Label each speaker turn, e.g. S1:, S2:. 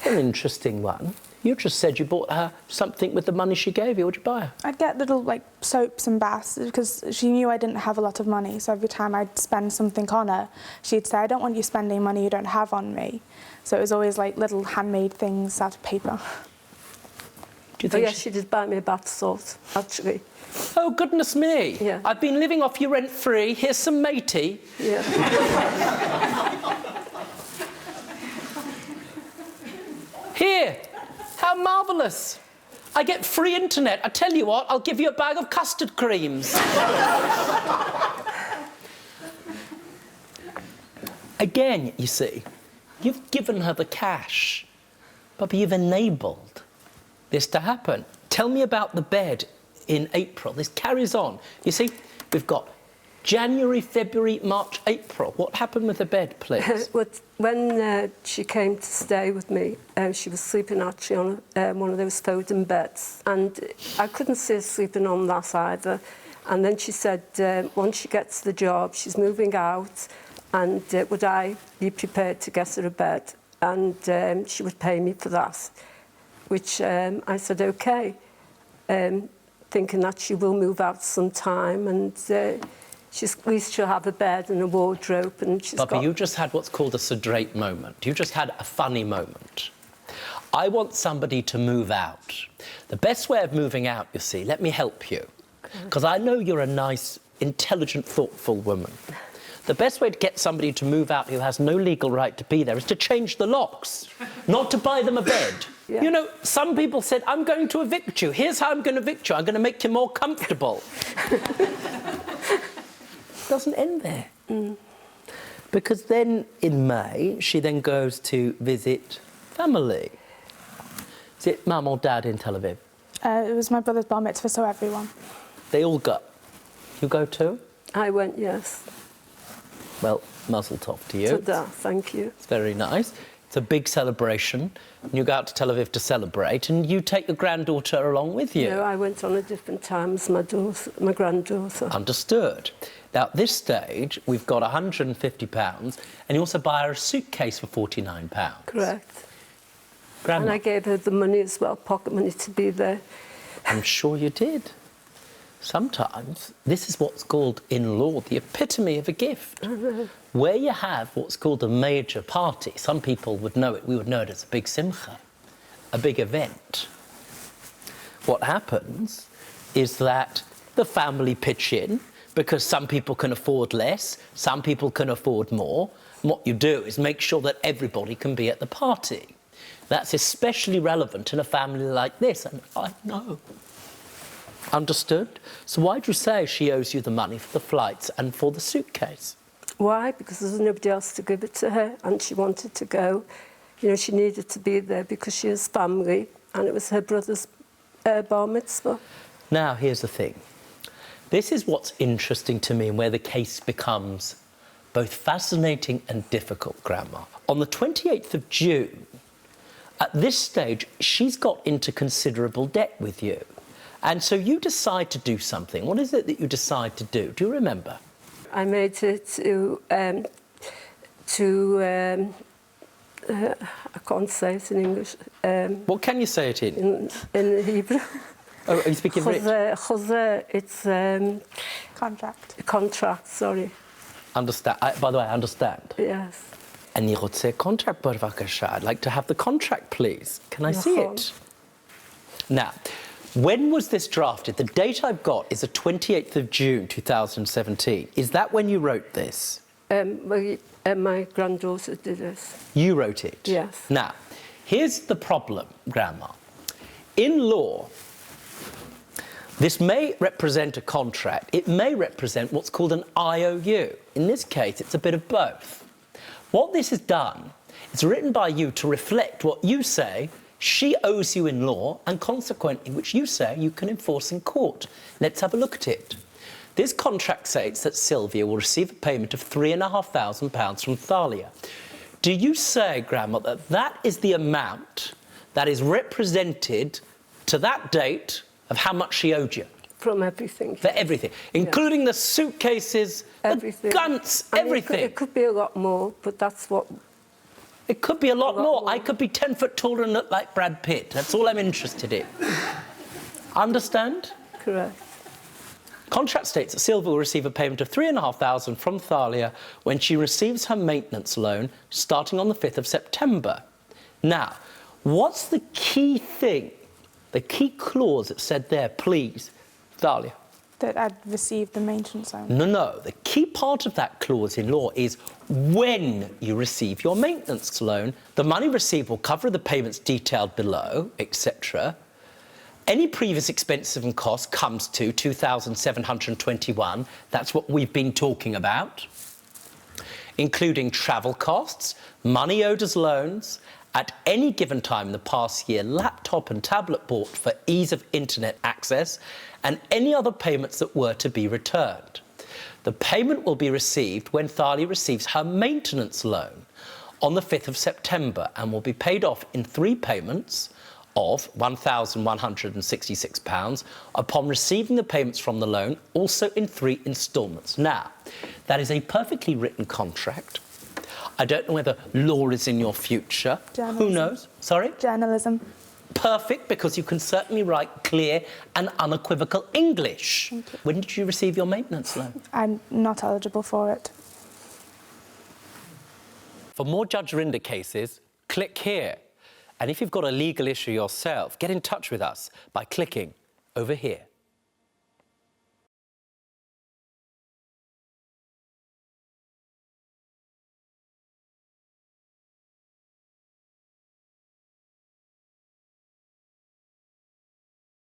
S1: An interesting one. You just said you bought her something with the money she gave you. What'd you buy her?
S2: I'd get little, like, soaps and baths because she knew I didn't have a lot of money, so every time I'd spend something on her, she'd say, I don't want you spending money you don't have on me. So it was always, like, little handmade things out of paper.
S1: Do you think
S3: yes, she did buy me a bath salt, actually.
S1: Oh, goodness me.
S3: Yeah.
S1: I've been living off you rent-free. Here's some matey.
S3: Yeah.
S1: Here. How marvellous. I get free internet. I tell you what, I'll give you a bag of custard creams. Again, you see, you've given her the cash, but you've enabled this to happen. Tell me about the bed in April. This carries on. You see, we've got January, February, March, April. What happened with the bed, please?
S3: When she came to stay with me, she was sleeping actually on one of those folding beds, and I couldn't see her sleeping on that either. And then she said, once she gets the job, she's moving out, and would I be prepared to get her a bed? And she would pay me for that, which I said, OK, thinking that she will move out sometime, and at least she'll have a bed and a wardrobe, and she's
S1: Bubby, you just had what's called a sudrate moment. You just had a funny moment. I want somebody to move out. The best way of moving out, you see, let me help you, because I know you're a nice, intelligent, thoughtful woman. The best way to get somebody to move out who has no legal right to be there is to change the locks, not to buy them a bed. Yeah. You know, some people said, I'm going to evict you. Here's how I'm going to evict you. I'm going to make you more comfortable. Doesn't end there. Because then in May she then goes to visit family. Is it mum or dad in Tel Aviv?
S2: It was my brother's bar mitzvah, so everyone.
S1: They all go. You go too?
S3: I went, yes.
S1: Well, mazel tov to you.
S3: Tada, thank you.
S1: It's very nice. It's a big celebration. You go out to Tel Aviv to celebrate, and you take your granddaughter along with you.
S3: No, I went on a different time as my granddaughter.
S1: Understood. Now, at this stage, we've got £150, and you also buy her a suitcase for £49.
S3: Correct.
S1: Grandma.
S3: And I gave her the money as well, pocket money, to be there.
S1: I'm sure you did. Sometimes this is what's called in law the epitome of a gift. Where you have what's called a major party, some people would know it, we would know it as a big simcha, a big event. What happens is that the family pitch in, because some people can afford less, some people can afford more. And what you do is make sure that everybody can be at the party. That's especially relevant in a family like this, and I know. Understood? So why'd you say she owes you the money for the flights and for the suitcase?
S3: Why? Because there's nobody else to give it to her, and she wanted to go. You know, she needed to be there because she has family, and it was her brother's bar mitzvah.
S1: Now, here's the thing. This is what's interesting to me and where the case becomes both fascinating and difficult, Grandma. On the 28th of June, at this stage, she's got into considerable debt with you. And so you decide to do something. What is it that you decide to do? Do you remember?
S3: I made it to I can't say it in English.
S1: What can you say it in?
S3: In Hebrew.
S1: Oh, are you speaking Rich?
S3: Chose, it's...
S2: Contract.
S3: Contract, sorry.
S1: Understand. By the way, I understand.
S3: Yes.
S1: אני רוצה contract, בבקשה. I'd like to have the contract, please. Can I see it? Now, when was this drafted? The date I've got is the 28th of June, 2017. Is that when you wrote this?
S3: My granddaughter did this.
S1: You wrote it?
S3: Yes.
S1: Now, here's the problem, Grandma. In law, this may represent a contract. It may represent what's called an IOU. In this case, it's a bit of both. What this has done, it's written by you to reflect what you say she owes you in law, and consequently, which you say you can enforce in court. Let's have a look at it. This contract states that Sylvia will receive a payment of £3,500 from Thalia. Do you say, Grandma, that that is the amount that is represented to that date of how much she owed you?
S3: From everything.
S1: For everything, including the suitcases,
S3: everything.
S1: The guns, everything.
S3: It could be a lot more, but that's what...
S1: It could be a lot more. I could be 10 foot taller and look like Brad Pitt. That's all I'm interested in. Understand?
S3: Correct.
S1: Contract states that Sylvia will receive a payment of £3,500 from Thalia when she receives her maintenance loan starting on the 5th of September. Now, what's the key thing, the key clause that said there, please, Thalia?
S2: That I'd received the maintenance loan.
S1: No. The key part of that clause in law is when you receive your maintenance loan, the money received will cover the payments detailed below, etc. Any previous expenses and costs comes to £2,721. That's what we've been talking about, including travel costs, money owed as loans, at any given time in the past year, laptop and tablet bought for ease of internet access, and any other payments that were to be returned. The payment will be received when Thalia receives her maintenance loan on the 5th of September and will be paid off in 3 payments of £1,166 upon receiving the payments from the loan, also in 3 instalments. Now, that is a perfectly written contract. I don't know whether law is in your future.
S2: Journalism.
S1: Who knows? Sorry?
S2: Journalism.
S1: Perfect, because you can certainly write clear and unequivocal English.
S2: Thank you.
S1: When did you receive your maintenance loan?
S2: I'm not eligible for it.
S1: For more Judge Rinder cases, click here. And if you've got a legal issue yourself, get in touch with us by clicking over here.